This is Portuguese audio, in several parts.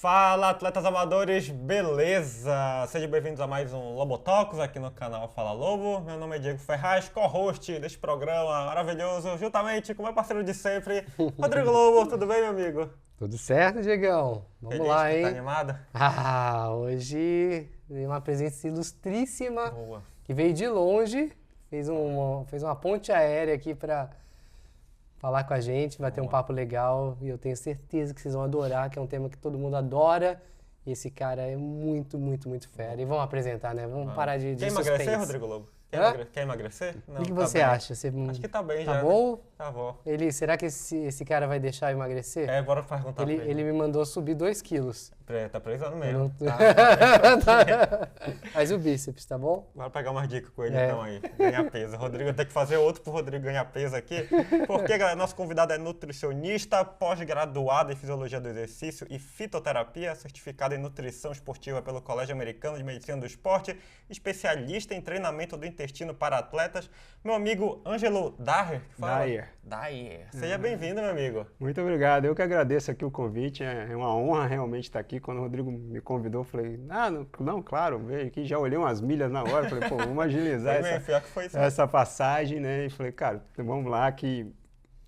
Fala, atletas amadores, beleza? Sejam bem-vindos a mais um Lobotalks aqui no canal Fala Lobo. Meu nome é Diego Ferraz, co-host deste programa maravilhoso, juntamente com meu parceiro de sempre, Rodrigo Lobo. Tudo bem, meu amigo? Tudo certo, Diegão? Vamos Feliz, lá, hein? Tá animado? Hoje tem uma presença ilustríssima Boa. que veio de longe, fez uma ponte aérea aqui para falar com a gente, vai ter um papo legal e eu tenho certeza que vocês vão adorar, que é um tema que todo mundo adora. E esse cara é muito fera. E vamos apresentar, né? Vamos parar de Quer suspense. emagrecer, Rodrigo Lobo? Quer emagrecer? Não, O que tá você bem. acha? Acho que tá bem Tá já. bom? Né? Tá bom. Será que esse cara vai deixar eu emagrecer? Bora perguntar pra Ele me mandou subir 2 quilos. Tá precisando mesmo. Eu não- Tá. Faz o bíceps, tá bom? Bora pegar umas dicas com ele então aí, ganhar peso. Rodrigo, tem que fazer outro pro Rodrigo ganhar peso aqui, porque galera, nosso convidado é nutricionista, pós-graduado em Fisiologia do Exercício e Fitoterapia, certificado em Nutrição Esportiva pelo Colégio Americano de Medicina do Esporte, especialista em treinamento do intestino para atletas, meu amigo Ângelo Daher. Daher. Seja bem-vindo, meu amigo. Muito obrigado, eu que agradeço aqui o convite, é uma honra realmente estar aqui. Quando o Rodrigo me convidou, eu falei, não, claro, veio aqui, já olhei umas milhas na hora, falei, pô, vamos agilizar essa passagem, né? E falei, cara, vamos lá, que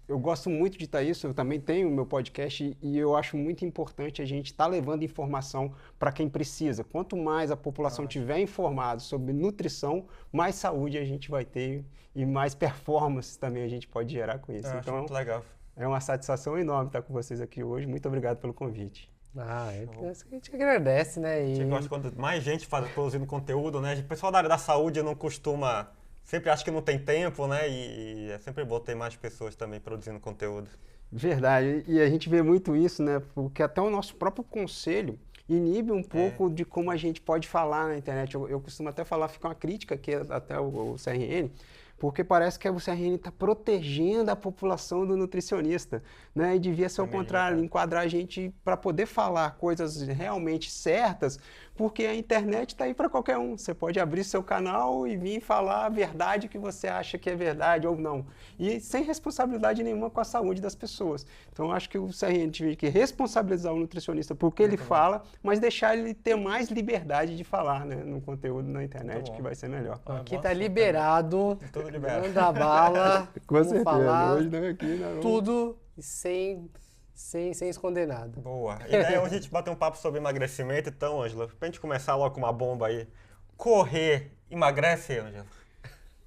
eu gosto muito de estar isso, eu também tenho o meu podcast e eu acho muito importante a gente estar levando informação para quem precisa. Quanto mais a população tiver informada sobre nutrição, mais saúde a gente vai ter e mais performance também a gente pode gerar com isso. Então, muito legal. É uma satisfação enorme estar com vocês aqui hoje. Muito obrigado pelo convite. A gente agradece, né? A gente gosta quando mais gente produzindo conteúdo, né? O pessoal da área da saúde não costuma... Sempre acha que não tem tempo, né? E é sempre bom ter mais pessoas também produzindo conteúdo. Verdade. E a gente vê muito isso, né? Porque até o nosso próprio conselho inibe um pouco de como a gente pode falar na internet. Eu costumo até falar, fica uma crítica aqui até o CRN, porque parece que o CRN está protegendo a população do nutricionista, né? E devia ser o contrário, enquadrar a gente para poder falar coisas realmente certas, porque a internet está aí para qualquer um. Você pode abrir seu canal e vir falar a verdade que você acha que é verdade ou não. E sem responsabilidade nenhuma com a saúde das pessoas. Então, eu acho que o CRN tinha que responsabilizar o nutricionista por que ele fala, mas deixar ele ter mais liberdade de falar, né, no conteúdo na internet, que vai ser melhor. Aqui está liberado. Tudo liberado. Manda bala. Com vamos certeza. falar Hoje não, aqui não. tudo sem esconder nada. Boa. E daí hoje a gente bater um papo sobre emagrecimento, então, Ângelo, pra gente começar logo com uma bomba aí. Correr emagrece, Ângelo?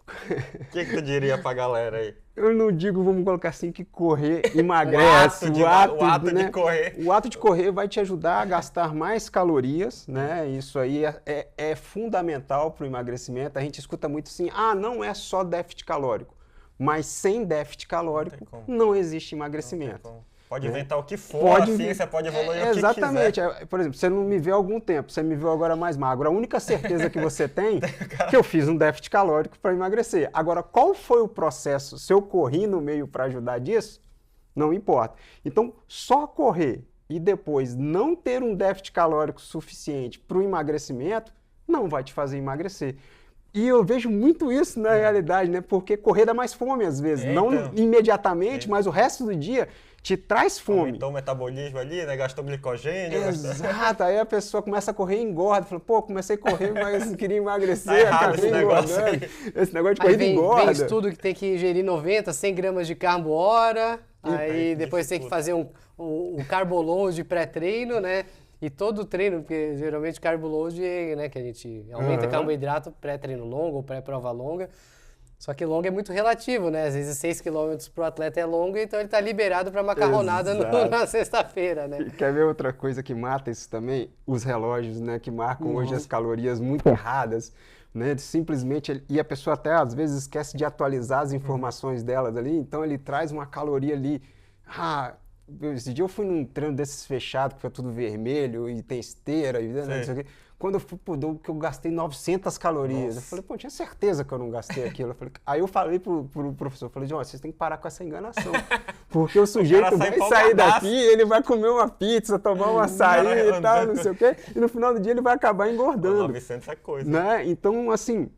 O que tu diria pra galera aí? Eu não digo, vamos colocar assim, que correr emagrece. O ato de correr. O ato de correr vai te ajudar a gastar mais calorias, né? Isso aí é fundamental para o emagrecimento. A gente escuta muito assim, não é só déficit calórico. Mas sem déficit calórico não existe emagrecimento. Pode inventar o que for, a ciência pode evoluir o que quiser. Exatamente. Por exemplo, você não me vê há algum tempo, você me viu agora mais magro. A única certeza que você tem é que eu fiz um déficit calórico para emagrecer. Agora, qual foi o processo? Se eu corri no meio para ajudar disso, não importa. Então, só correr e depois não ter um déficit calórico suficiente para o emagrecimento, não vai te fazer emagrecer. E eu vejo muito isso na realidade, né? Porque correr dá mais fome às vezes. Não imediatamente, mas o resto do dia te traz fome. Aumentou o metabolismo ali, né? Gastou glicogênio. Exato. Aí a pessoa começa a correr e engorda. Fala, pô, comecei a correr, mas queria emagrecer. Tá errado esse negócio aí. Esse negócio de corrida engorda. Vem estudo que tem que ingerir 90, 100 gramas de carbo hora. Aí depois tem que fazer um carbo load pré-treino, né? E todo treino, porque geralmente carbo load, né, que a gente aumenta carboidrato pré-treino longo ou pré-prova longa. Só que longo é muito relativo, né? Às vezes 6 km para o atleta é longo, então ele está liberado para macarronada na sexta-feira, né? E quer ver outra coisa que mata isso também? Os relógios, né? Que marcam hoje as calorias muito erradas, né? Simplesmente, e a pessoa até às vezes esquece de atualizar as informações delas ali, então ele traz uma caloria ali. Esse dia eu fui num treino desses fechados, que foi tudo vermelho e tem esteira, e não sei o quê. Quando eu fui pro Doug, que eu gastei 900 calorias. Eu falei, pô, tinha certeza que eu não gastei aquilo. Aí eu falei pro professor, falei, João, vocês têm que parar com essa enganação. Porque o sujeito vai sair daqui, ele vai comer uma pizza, tomar um açaí e tal, não sei o quê. E no final do dia ele vai acabar engordando. 900 é coisa. Né? Então, assim,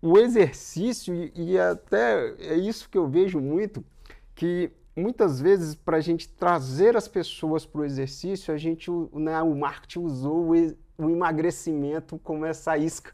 o exercício, e até é isso que eu vejo muito, que muitas vezes, para a gente trazer as pessoas para o exercício, a gente, né, o marketing usou o emagrecimento como essa isca.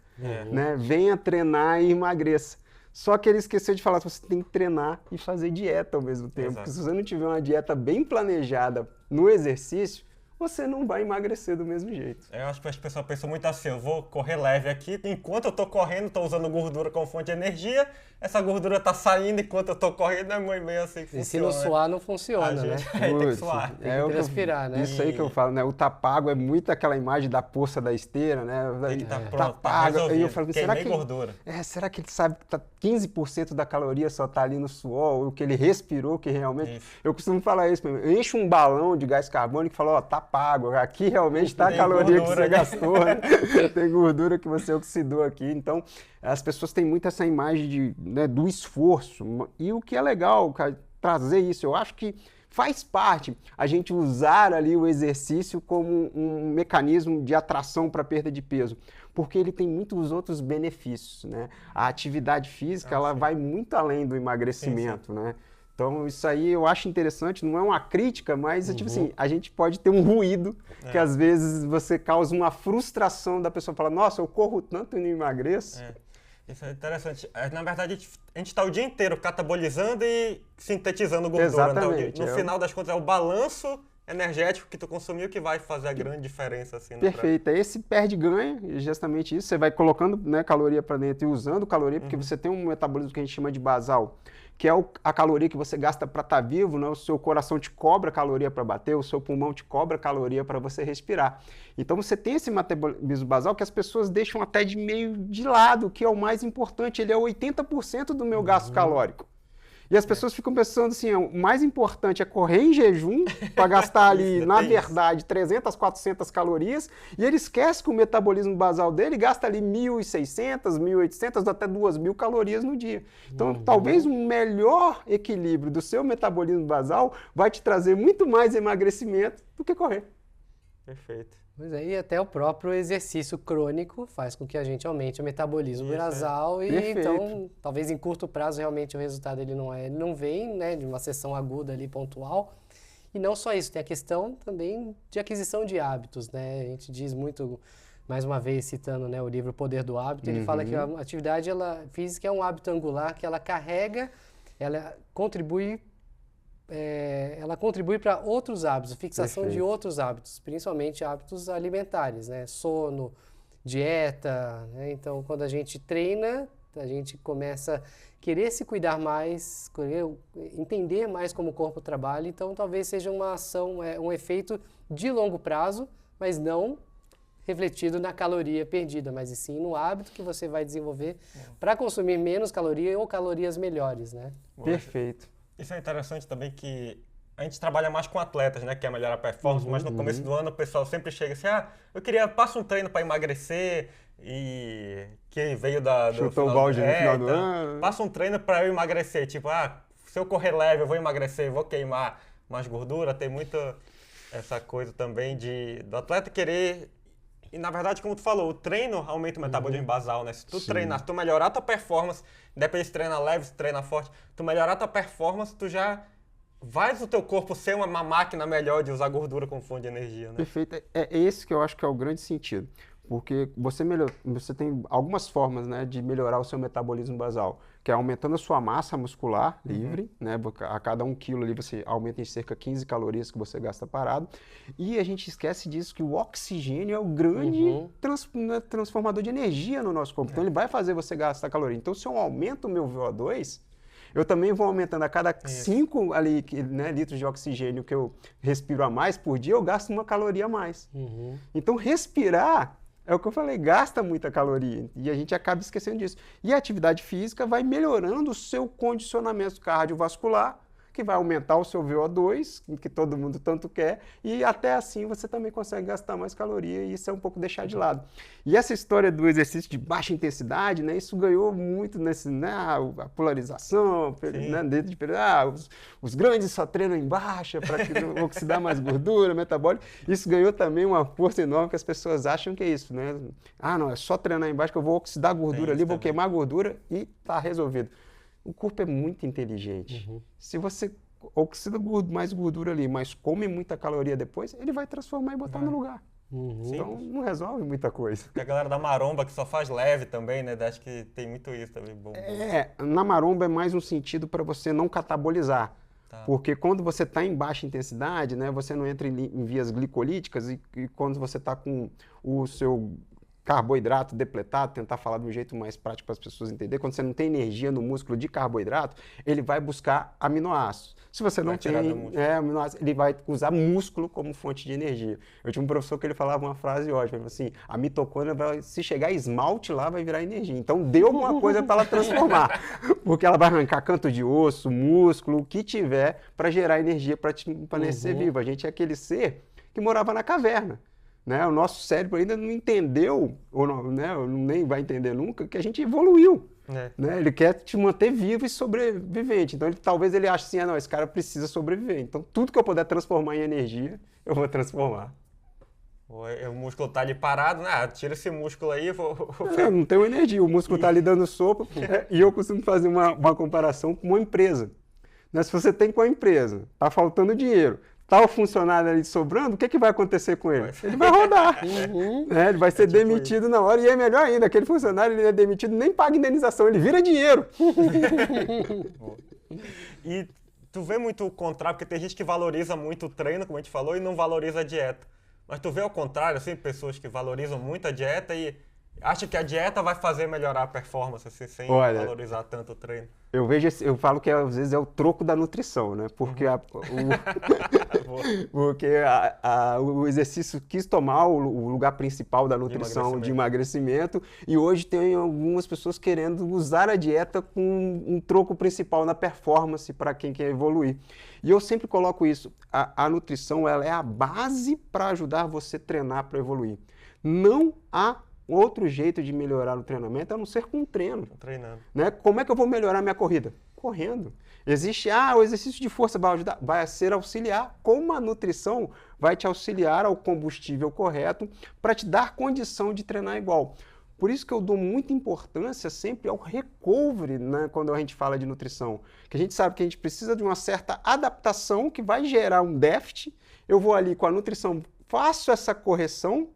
Né? Venha treinar e emagreça. Só que ele esqueceu de falar que você tem que treinar e fazer dieta ao mesmo tempo. Porque se você não tiver uma dieta bem planejada no exercício, você não vai emagrecer do mesmo jeito. Eu acho que as pessoas pensam muito assim, eu vou correr leve aqui, enquanto eu tô correndo, tô usando gordura como fonte de energia, essa gordura tá saindo enquanto eu tô correndo, é meio assim que funciona. E se não suar, não funciona, né? Tem que suar. Tem que transpirar, né? Isso aí que eu falo, né? O tapago é muito aquela imagem da poça da esteira, né? Tem que estar pronto, tá Aí eu falo, queimei gordura. Será que ele sabe que 15% da caloria só tá ali no suor, o que ele respirou, que realmente... Isso. Eu costumo falar isso, enche um balão de gás carbônico e fala, ó, tá pago, aqui realmente tá a caloria gordura, que você gastou, né? Tem gordura que você oxidou aqui. Então, as pessoas têm muito essa imagem né, do esforço. E o que é legal, cara, trazer isso, eu acho que faz parte a gente usar ali o exercício como um mecanismo de atração para perda de peso, porque ele tem muitos outros benefícios, né? A atividade física, ela vai muito além do emagrecimento, né? Então, isso aí eu acho interessante, não é uma crítica, mas é tipo assim, a gente pode ter um ruído que às vezes você causa uma frustração da pessoa falar, nossa, eu corro tanto e não emagreço. Isso é interessante. Na verdade, a gente está o dia inteiro catabolizando e sintetizando gordura. Exatamente. Então, no final das contas, é o balanço energético que tu consumiu que vai fazer a grande diferença. Assim, perfeito. Esse perde-ganha, justamente isso. Você vai colocando, né, caloria para dentro e usando caloria, porque você tem um metabolismo que a gente chama de basal, que é a caloria que você gasta para estar vivo, né? O seu coração te cobra caloria para bater, o seu pulmão te cobra caloria para você respirar. Então você tem esse metabolismo basal que as pessoas deixam até de meio de lado, que é o mais importante, ele é 80% do meu gasto calórico. E as pessoas ficam pensando assim, o mais importante é correr em jejum para gastar ali, na verdade, 300, 400 calorias, e ele esquece que o metabolismo basal dele gasta ali 1.600, 1.800, até 2.000 calorias no dia. Então, talvez um melhor equilíbrio do seu metabolismo basal vai te trazer muito mais emagrecimento do que correr. Perfeito. Pois é, e até o próprio exercício crônico faz com que a gente aumente o metabolismo basal e então, talvez em curto prazo realmente o resultado ele não vem, né, de uma sessão aguda ali pontual. E não só isso, tem a questão também de aquisição de hábitos, né? A gente diz muito, mais uma vez citando, né, o livro O Poder do Hábito, ele fala que a atividade física é um hábito angular que ela carrega, ela contribui para outros hábitos, fixação de outros hábitos, principalmente hábitos alimentares, né? Sono, dieta, né? Então, quando a gente treina, a gente começa a querer se cuidar mais, entender mais como o corpo trabalha, então talvez seja uma ação, um efeito de longo prazo, mas não refletido na caloria perdida, mas e sim no hábito que você vai desenvolver para consumir menos caloria ou calorias melhores, né? Perfeito. Isso é interessante também que a gente trabalha mais com atletas, né, que é melhorar a performance, mas no começo do ano o pessoal sempre chega assim, passa um treino para emagrecer e que veio do chutou o balde no final do ano. Passa um treino para eu emagrecer, tipo, se eu correr leve eu vou emagrecer, vou queimar mais gordura, tem muita essa coisa também do atleta querer. E, na verdade, como tu falou, o treino aumenta o metabolismo basal, né? Se tu treinar, se tu melhorar a tua performance, independente se treina leve, se treina forte, tu melhorar a tua performance, tu já faz o teu corpo ser uma máquina melhor de usar gordura como fonte de energia, né? Perfeito. É esse que eu acho que é o grande sentido. Porque você tem algumas formas, né, de melhorar o seu metabolismo basal, que é aumentando a sua massa muscular livre, né, a cada 1 quilo ali você aumenta em cerca de 15 calorias que você gasta parado, e a gente esquece disso que o oxigênio é o grande transformador de energia no nosso corpo, então ele vai fazer você gastar caloria. Então se eu aumento o meu VO2, eu também vou aumentando a cada 5 ali, né, litros de oxigênio que eu respiro a mais por dia, eu gasto 1 caloria a mais. Então respirar é o que eu falei, gasta muita caloria e a gente acaba esquecendo disso. E a atividade física vai melhorando o seu condicionamento cardiovascular, que vai aumentar o seu VO2, que todo mundo tanto quer, e até assim você também consegue gastar mais caloria, e isso é um pouco deixar de lado. E essa história do exercício de baixa intensidade, né, isso ganhou muito nesse, né, a polarização, né, dentro de os grandes só treinam em baixa para oxidar mais gordura, metabólica. Isso ganhou também uma força enorme que as pessoas acham que é isso, né? Não, é só treinar em baixa que eu vou oxidar gordura ali, vou queimar gordura e tá resolvido. O corpo é muito inteligente. Se você oxida mais gordura ali, mas come muita caloria depois, ele vai transformar e botar no lugar. Então não resolve muita coisa. Tem a galera da maromba que só faz leve também, né? Acho que tem muito isso também. Bom. Na maromba é mais um sentido para você não catabolizar. Tá. Porque quando você está em baixa intensidade, né, você não entra em vias glicolíticas e quando você está com o seu carboidrato depletado, tentar falar de um jeito mais prático para as pessoas entenderem, quando você não tem energia no músculo de carboidrato, ele vai buscar aminoácidos. Se você não tem aminoácidos, ele vai usar músculo como fonte de energia. Eu tinha um professor que ele falava uma frase ótima, assim, a mitocôndria, se chegar esmalte lá, vai virar energia. Então, dê alguma coisa para ela transformar, porque ela vai arrancar canto de osso, músculo, o que tiver para gerar energia para ser vivo. A gente é aquele ser que morava na caverna. Né? O nosso cérebro ainda não entendeu, ou não, né? Nem vai entender nunca, que a gente evoluiu. Né? Ele quer te manter vivo e sobrevivente. Então, talvez ele ache assim, não, esse cara precisa sobreviver. Então, tudo que eu puder transformar em energia, eu vou transformar. O músculo tá ali parado, né? Tira esse músculo aí, não tem energia, o músculo tá ali dando sopa. E eu costumo fazer uma comparação com uma empresa. Né? Se você tem com a empresa, tá faltando dinheiro, tá o funcionário ali sobrando, o que vai acontecer com ele? Ele vai rodar. Né? Ele vai ser demitido na hora. E é melhor ainda, aquele funcionário ele é demitido, nem paga indenização, ele vira dinheiro. E tu vê muito o contrário, porque tem gente que valoriza muito o treino, como a gente falou, e não valoriza a dieta. Mas tu vê ao contrário, assim, pessoas que valorizam muito a dieta e acham que a dieta vai fazer melhorar a performance, assim, sem valorizar tanto o treino. Eu falo que às vezes é o troco da nutrição, né? Porque, o exercício quis tomar o lugar principal da nutrição de emagrecimento e hoje tem algumas pessoas querendo usar a dieta com um troco principal na performance para quem quer evoluir. E eu sempre coloco isso, a nutrição ela é a base para ajudar você a treinar para evoluir. Não há outro jeito de melhorar o treinamento a não ser com um treino. Treinando. Né? Como é que eu vou melhorar minha corrida? Correndo. Existe, o exercício de força vai ajudar? Vai ser auxiliar. Como a nutrição vai te auxiliar ao combustível correto para te dar condição de treinar igual. Por isso que eu dou muita importância sempre ao recovery, né, quando a gente fala de nutrição. Que a gente sabe que a gente precisa de uma certa adaptação que vai gerar um déficit. Eu vou ali com a nutrição, faço essa correção,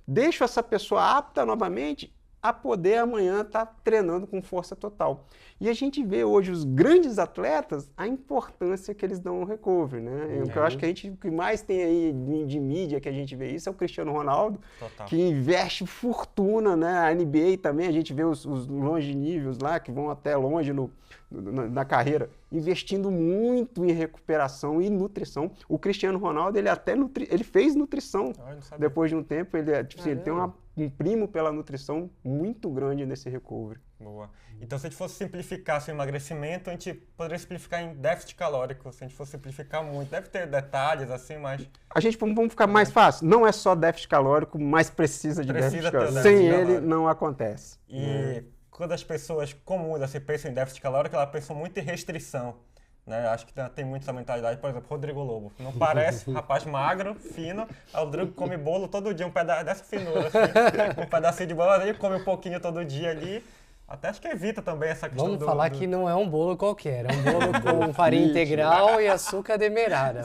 deixo essa pessoa apta novamente a poder amanhã estar treinando com força total. E a gente vê hoje os grandes atletas, a importância que eles dão ao recovery, né? Eu acho que o que mais tem aí de mídia que a gente vê isso é o Cristiano Ronaldo, que investe fortuna, né? A NBA também, a gente vê os longeníveos lá, que vão até longe na carreira, investindo muito em recuperação e nutrição. O Cristiano Ronaldo, ele fez nutrição depois de um tempo, ele tem um primo pela nutrição muito grande nesse recovery. Boa. Então, se a gente fosse simplificar seu emagrecimento, a gente poderia simplificar em déficit calórico. Se a gente fosse simplificar muito, deve ter detalhes assim, mas... Vamos ficar mais fácil. Não é só déficit calórico, mas precisa de déficit calórico. Sem ele, não acontece. E quando as pessoas comuns assim, pensam em déficit calórico, elas pensam muito em restrição. Né? Acho que tem muito essa mentalidade. Por exemplo, Rodrigo Lobo. Não parece rapaz magro, fino. O Rodrigo come bolo todo dia, um pedaço dessa finura, assim, um pedacinho de bolo, ele come um pouquinho todo dia ali. Até acho que evita também essa questão Vamos falar que não é um bolo qualquer, é um bolo com farinha integral e açúcar demerara.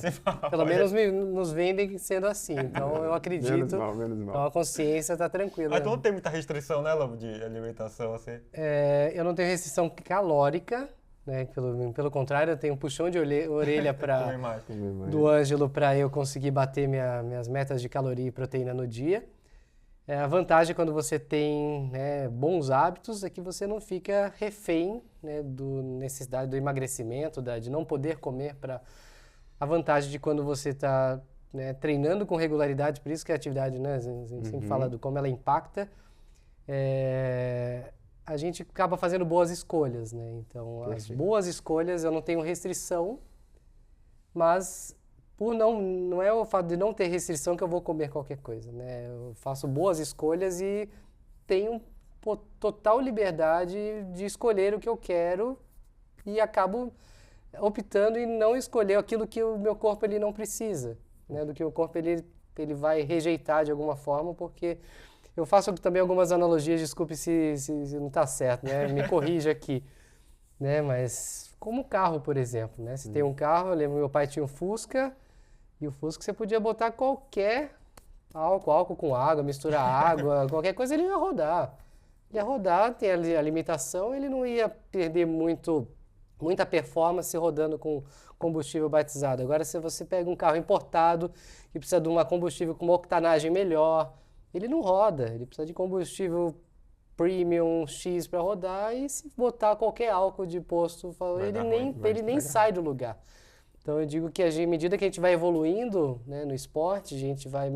Pelo menos nos vendem sendo assim, então eu acredito. Menos mal. Então a consciência está tranquila. Mas tu não tem muita restrição, né, Lobo, de alimentação assim? Eu não tenho restrição calórica, né? Pelo contrário, eu tenho um puxão de orelha do Ângelo para eu conseguir bater minhas metas de caloria e proteína no dia. A vantagem quando você tem, né, bons hábitos é que você não fica refém, né, necessidade do emagrecimento, de não poder comer. A vantagem de quando você está, né, treinando com regularidade, por isso que a atividade, né, a gente sempre fala do como ela impacta, a gente acaba fazendo boas escolhas, né? Então, as boas escolhas eu não tenho restrição, mas não é o fato de não ter restrição que eu vou comer qualquer coisa, né? Eu faço boas escolhas e tenho total liberdade de escolher o que eu quero e acabo optando em não escolher aquilo que o meu corpo ele não precisa, né? Do que o corpo ele vai rejeitar de alguma forma, porque eu faço também algumas analogias, desculpe se não está certo, né? Me corrija aqui, né? Mas como carro, por exemplo, né? Se tem um carro, eu lembro, meu pai tinha um Fusca, e o Fusca você podia botar qualquer álcool com água, misturar água, qualquer coisa ele ia rodar. Ele ia rodar, tem a limitação, ele não ia perder muita performance rodando com combustível batizado. Agora, se você pega um carro importado que precisa de uma combustível com uma octanagem melhor, ele não roda, ele precisa de combustível premium X para rodar, e se botar qualquer álcool de posto, ele nem sai do lugar. Então eu digo que à medida que a gente vai evoluindo, né, no esporte, a gente vai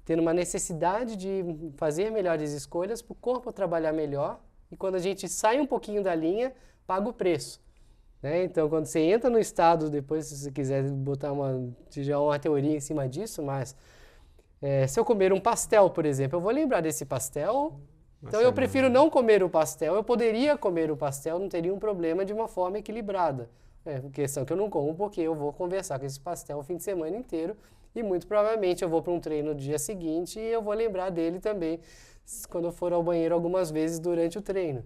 tendo uma necessidade de fazer melhores escolhas para o corpo trabalhar melhor, e quando a gente sai um pouquinho da linha, paga o preço. Né? Então quando você entra no estado, depois se você quiser botar uma teoria em cima disso, mas se eu comer um pastel, por exemplo, eu vou lembrar desse pastel. Então eu prefiro não comer o pastel. Eu poderia comer o pastel, não teria um problema de uma forma equilibrada. Questão que eu não como porque eu vou conversar com esse pastel o fim de semana inteiro, e muito provavelmente eu vou para um treino no dia seguinte e eu vou lembrar dele também quando eu for ao banheiro algumas vezes durante o treino.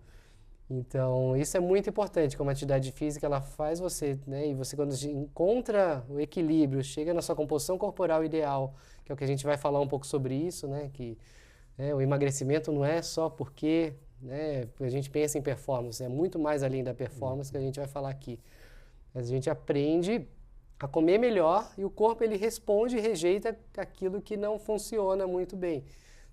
Então isso é muito importante, como a atividade física ela faz você, né? E você quando encontra o equilíbrio, chega na sua composição corporal ideal, que é o que a gente vai falar um pouco sobre isso, né? Que o emagrecimento não é só porque, né, a gente pensa em performance, é muito mais além da performance que a gente vai falar aqui. Mas a gente aprende a comer melhor e o corpo ele responde e rejeita aquilo que não funciona muito bem.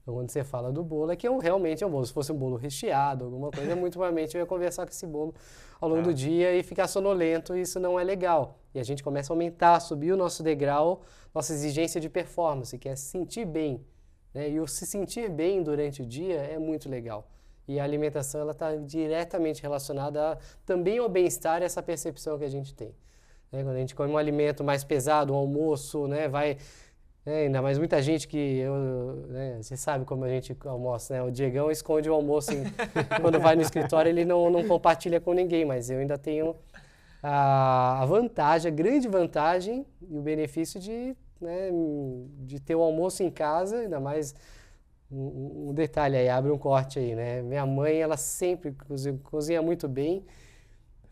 Então, quando você fala do bolo, é que realmente é um bolo. Se fosse um bolo recheado, alguma coisa, muito provavelmente eu ia conversar com esse bolo ao longo do dia e ficar sonolento, e isso não é legal. E a gente começa a aumentar, subir o nosso degrau, nossa exigência de performance, que é se sentir bem. Né? E o se sentir bem durante o dia é muito legal. E a alimentação ela está diretamente relacionada também ao bem-estar e essa percepção que a gente tem. Né? Quando a gente come um alimento mais pesado, um almoço, né, ainda mais muita gente né, você sabe como a gente almoça, né? O Diegão esconde o almoço quando vai no escritório, ele não compartilha com ninguém, mas eu ainda tenho a vantagem, a grande vantagem e o benefício de ter o almoço em casa, ainda mais um detalhe aí, abre um corte aí, né? Minha mãe, ela sempre cozinha muito bem,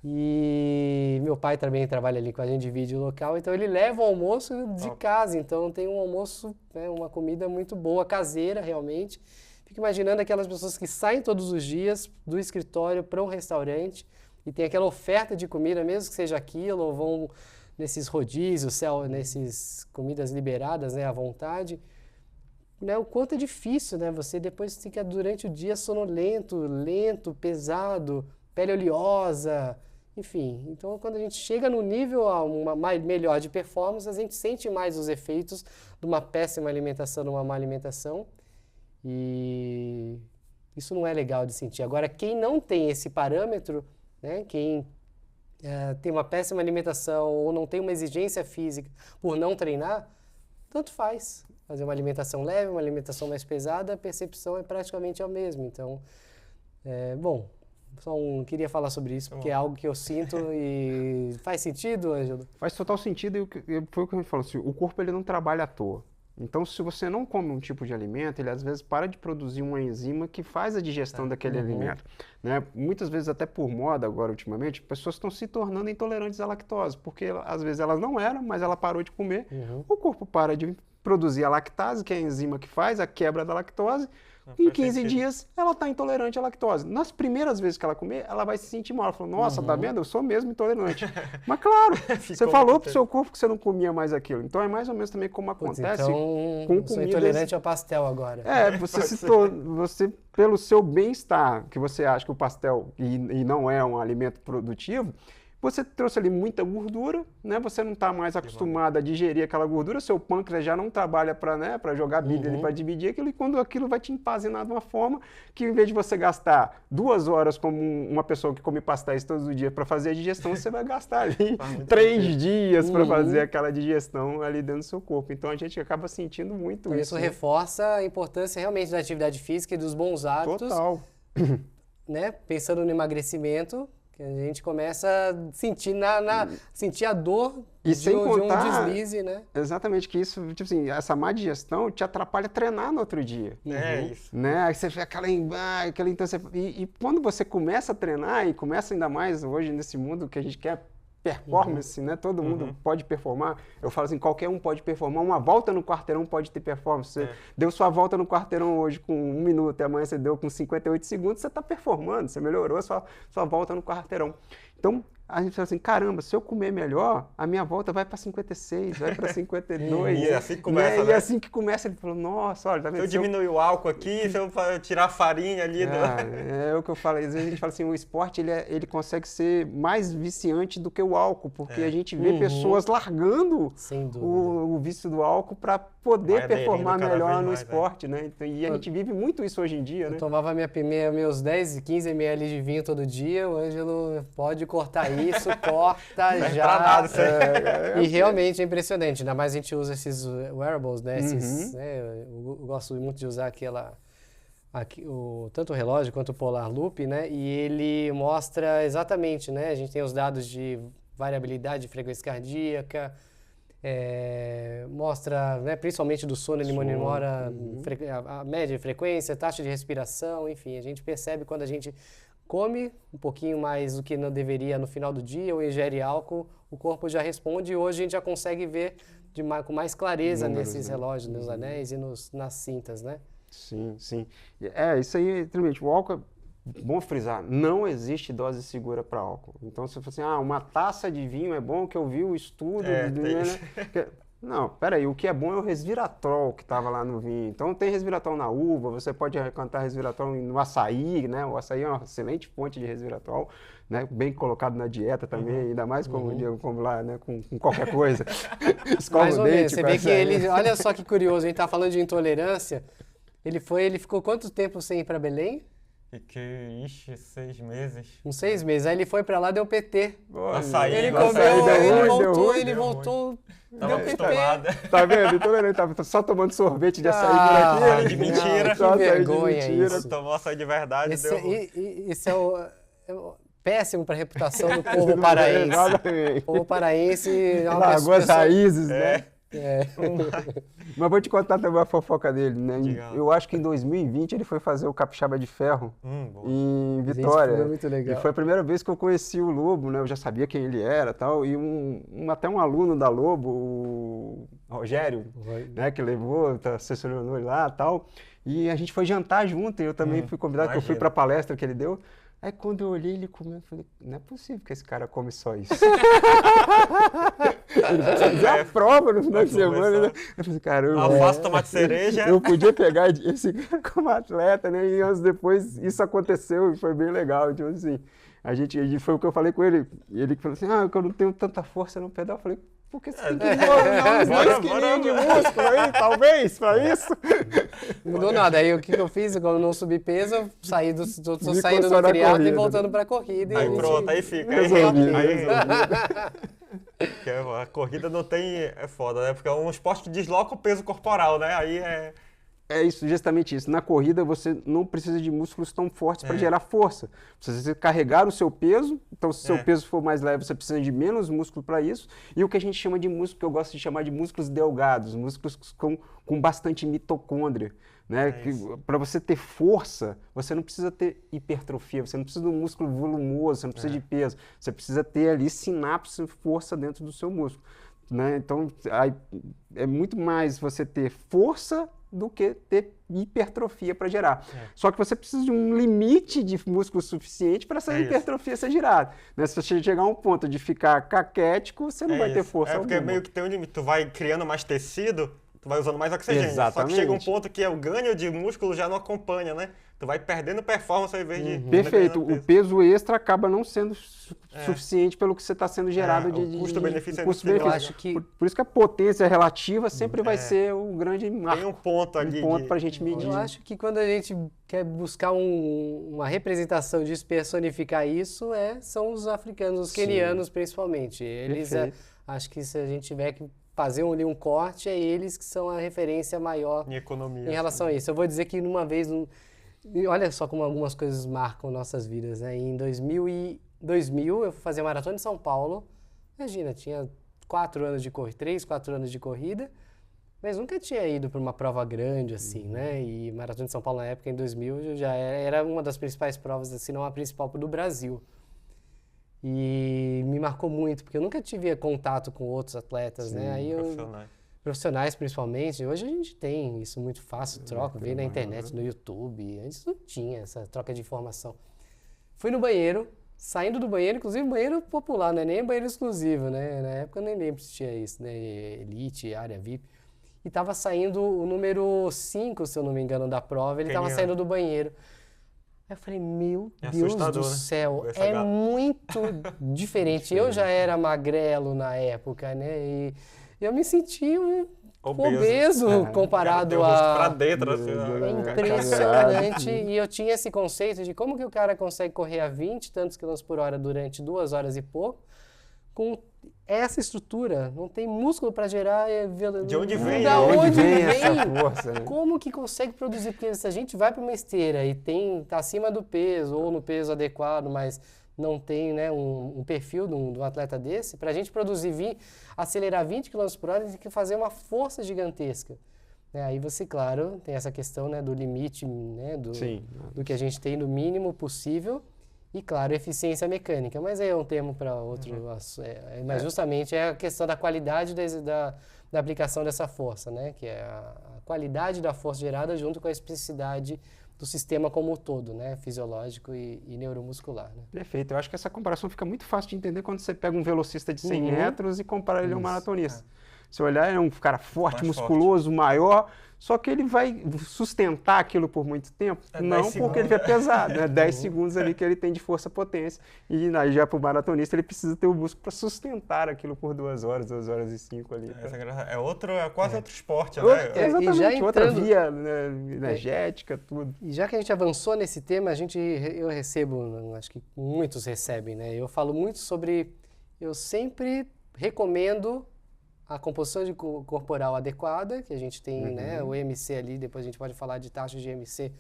e meu pai também trabalha ali com a gente, divide o local, então ele leva o almoço de casa, então tem um almoço, né, uma comida muito boa, caseira realmente. Fico imaginando aquelas pessoas que saem todos os dias do escritório para um restaurante e tem aquela oferta de comida, mesmo que seja aquilo, ou vão nesses rodízios, nesses comidas liberadas, né, à vontade. Né, o quanto é difícil, né? Você depois fica durante o dia sonolento, lento, pesado, pele oleosa, enfim. Então, quando a gente chega no nível melhor de performance, a gente sente mais os efeitos de uma péssima alimentação, de uma má alimentação. E isso não é legal de sentir. Agora, quem não tem esse parâmetro, né? Quem tem uma péssima alimentação ou não tem uma exigência física por não treinar, tanto faz. Fazer uma alimentação leve, uma alimentação mais pesada, a percepção é praticamente a mesma. Então, bom, queria falar sobre isso, porque é algo que eu sinto e faz sentido, Ângelo? Faz total sentido, e foi o que a gente falou, assim, o corpo ele não trabalha à toa. Então, se você não come um tipo de alimento, ele às vezes para de produzir uma enzima que faz a digestão daquele alimento. Né? Muitas vezes, até por moda agora, ultimamente, pessoas estão se tornando intolerantes à lactose, porque às vezes elas não eram, mas ela parou de comer, o corpo para de produzir a lactase, que é a enzima que faz a quebra da lactose. Em 15 dias, ela está intolerante à lactose. Nas primeiras vezes que ela comer, ela vai se sentir mal. Ela fala, nossa, tá vendo? Eu sou mesmo intolerante. Mas claro, você falou pro seu corpo que você não comia mais aquilo. Então é mais ou menos também como acontece com comidas. Sou intolerante ao pastel agora. Você pelo seu bem-estar, que você acha que o pastel e não é um alimento produtivo, você trouxe ali muita gordura, né? Você não está mais acostumado a digerir aquela gordura, seu pâncreas já não trabalha para jogar bile ali, para dividir aquilo, e quando aquilo vai te empazenar de uma forma que, em vez de você gastar 2 horas como uma pessoa que come pastéis todos os dias para fazer a digestão, você vai gastar ali 3 dias para fazer aquela digestão ali dentro do seu corpo. Então a gente acaba sentindo muito então, isso. Isso reforça a importância realmente da atividade física e dos bons hábitos. Total. Né? Pensando no emagrecimento, Que a gente começa a sentir, sentir a dor E sem de um contar, deslize, né? exatamente, que isso, tipo assim, essa má digestão te atrapalha a treinar no outro dia. É isso. Né? Aí você fica aquela então e quando você começa a treinar, e começa ainda mais hoje nesse mundo que a gente quer performance, né? Todo mundo pode performar. Eu falo assim, qualquer um pode performar. Uma volta no quarteirão pode ter performance. Você deu sua volta no quarteirão hoje com 1 minuto e amanhã você deu com 58 segundos, você está performando, você melhorou a sua volta no quarteirão. Então, a gente fala assim, caramba, se eu comer melhor, a minha volta vai para 56, vai para 52. E é assim que começa, né? né? E assim que começa, ele falou, nossa, olha, tá vendo? Se eu diminuir o álcool aqui, se eu tirar a farinha ali... É o que eu falo, às vezes a gente fala assim, o esporte ele consegue ser mais viciante do que o álcool, porque a gente vê pessoas largando o vício do álcool para poder performar melhor no esporte, né? Então, e a gente vive muito isso hoje em dia, né? Eu tomava meus 10, 15 ml de vinho todo dia, o Ângelo pode cortar isso, corta Não já. nada, isso aí. E realmente é impressionante, ainda mais a gente usa esses wearables, né? Eu gosto muito de usar tanto o relógio quanto o Polar Loop, né? E ele mostra exatamente, né? A gente tem os dados de variabilidade de frequência cardíaca, mostra, né, principalmente do sono, ele monitora a média de frequência, taxa de respiração, enfim, a gente percebe quando a gente come um pouquinho mais do que não deveria no final do dia ou ingere álcool, o corpo já responde e hoje a gente já consegue ver com mais clareza nesses relógios, nos anéis e nas cintas, né? Sim, sim. Isso aí, realmente, o álcool, bom frisar, não existe dose segura para álcool. Então, se você fala assim, uma taça de vinho é bom, que eu vi o estudo... Não, peraí, o que é bom é o resveratrol que estava lá no vinho. Então tem resveratrol na uva, você pode cantar resveratrol no açaí, né? O açaí é uma excelente fonte de resveratrol, né? Bem colocado na dieta também, ainda mais como o Diego come lá, né? Com qualquer coisa. Mais ou menos, você vê que ele, olha só que curioso, a gente tá falando de intolerância, ele ficou quanto tempo sem ir para Belém? Fiquei, 6 meses. Uns 6 meses. Aí ele foi pra lá, deu PT. Açaí, ele comeu, ele voltou, deu PT. Tá vendo? Então ele tava só tomando sorvete de açaí por aqui. De mentira. Que vergonha isso. Tomou açaí de verdade. Esse é péssimo para a reputação do povo paraense. O povo paraense... Largou as raízes, né? Mas vou te contar também a fofoca dele, né? Eu acho que em 2020 ele foi fazer o Capixaba de Ferro em Vitória. Foi muito legal. E foi a primeira vez que eu conheci o Lobo, né? Eu já sabia quem ele era e tal. E até um aluno da Lobo, o Rogério, né? Que levou, assessorou ele lá e tal. E a gente foi jantar junto e eu também fui convidado, porque eu fui para a palestra que ele deu. Aí quando eu olhei ele comendo, eu falei, não é possível que esse cara come só isso. Ele fazia a prova no final de semana, né? Eu falei, caramba. Alface, tomate, cereja. Eu podia pegar esse cara como atleta, né? E anos depois isso aconteceu e foi bem legal. Então, assim, foi o que eu falei com ele. E ele falou assim, que eu não tenho tanta força no pedal. Eu falei, porque você tem que dar uns 2 quilinhos de músculo aí, talvez, pra isso. Não mudou nada. Aí o que eu fiz? Quando eu não subi peso, eu tô saindo do triatlo e voltando pra corrida. Aí pronto, aí fica. Resolvi. Porque a corrida não tem... É foda, né? Porque é um esporte que desloca o peso corporal, né? Aí É isso, justamente isso. Na corrida você não precisa de músculos tão fortes para gerar força. Você precisa carregar o seu peso, então se o seu peso for mais leve, você precisa de menos músculo para isso. E o que a gente chama de músculo, que eu gosto de chamar de músculos delgados, músculos com bastante mitocôndria. Né? Para você ter força, você não precisa ter hipertrofia, você não precisa de um músculo volumoso, você não precisa de peso. Você precisa ter ali sinapse, força dentro do seu músculo. Né? Então, é muito mais você ter força do que ter hipertrofia para gerar. Só que você precisa de um limite de músculo suficiente para essa hipertrofia ser gerada. Né? Se você chegar a um ponto de ficar caquético, você não vai ter força alguma. Porque meio que tem um limite. Tu vai criando mais tecido, tu vai usando mais oxigênio. Exatamente. Só que chega um ponto que o ganho de músculo já não acompanha, né? Tu vai perdendo performance ao invés de... Perfeito. O peso extra acaba não sendo suficiente pelo que você está sendo gerado de custo-benefício. Eu acho que... Por isso que a potência relativa sempre vai ser o grande marco. Tem um ponto ali. Para a gente medir. Eu acho que quando a gente quer buscar uma representação de personificar isso, são os africanos, os quenianos principalmente. Eles, acho que se a gente tiver que fazer um corte, é eles que são a referência maior em economia, em relação a isso. Eu vou dizer que numa vez... Olha só como algumas coisas marcam nossas vidas, né? Em 2009, 2000, eu fui fazer a Maratona de São Paulo. Imagina, tinha 3, 4 anos de corrida, mas nunca tinha ido para uma prova grande assim, né? E Maratona de São Paulo na época, em 2000, já era uma das principais provas, se não a principal do Brasil. E me marcou muito, porque eu nunca tive contato com outros atletas, né? Aí profissionais principalmente. Hoje a gente tem isso muito fácil, troca, vê na internet, no YouTube. Antes não tinha essa troca de informação. Fui no banheiro, saindo do banheiro, inclusive banheiro popular, não é nem banheiro exclusivo, né? Na época eu nem lembro se tinha isso, né? Elite, área VIP. E tava saindo o número 5, se eu não me engano, da prova, ele tava saindo do banheiro. Aí eu falei, meu Deus do céu, é muito diferente. Eu já era magrelo na época, né? E eu me senti obeso comparado pra dentro, assim, é impressionante. E eu tinha esse conceito de como que o cara consegue correr a 20 e tantos quilômetros por hora durante 2 horas e pouco, com essa estrutura, não tem músculo para gerar... De onde vem? Da onde vem essa força, né? Como que consegue produzir? Porque se a gente vai para uma esteira e tá acima do peso, ou no peso adequado, mas não tem, né, um perfil de um atleta desse, para a gente produzir, acelerar 20 km por hora, tem que fazer uma força gigantesca. Aí você, claro, tem essa questão, né, do limite, né, do que a gente tem no mínimo possível. E, claro, eficiência mecânica, mas aí é um termo para outro. Mas justamente é a questão da qualidade da aplicação dessa força, né? Que é a qualidade da força gerada junto com a especificidade do sistema como um todo, né? Fisiológico e neuromuscular. Né? Perfeito. Eu acho que essa comparação fica muito fácil de entender quando você pega um velocista de 100 metros e compara ele a um maratonista. Se olhar, ele é um cara forte, musculoso, maior, só que ele vai sustentar aquilo por muito tempo? Não, porque ele é pesado, né? 10 segundos ali que ele tem de força-potência. E aí já para o maratonista ele precisa ter o músculo para sustentar aquilo por 2 horas, 2 horas e 5 ali. É quase outro esporte, né? Exatamente, e já outra via, né, energética, tudo. E já que a gente avançou nesse tema, eu recebo, acho que muitos recebem, né? Eu falo muito sobre, eu sempre recomendo a composição corporal adequada, que a gente tem, né, o MC ali, depois a gente pode falar de taxas de MC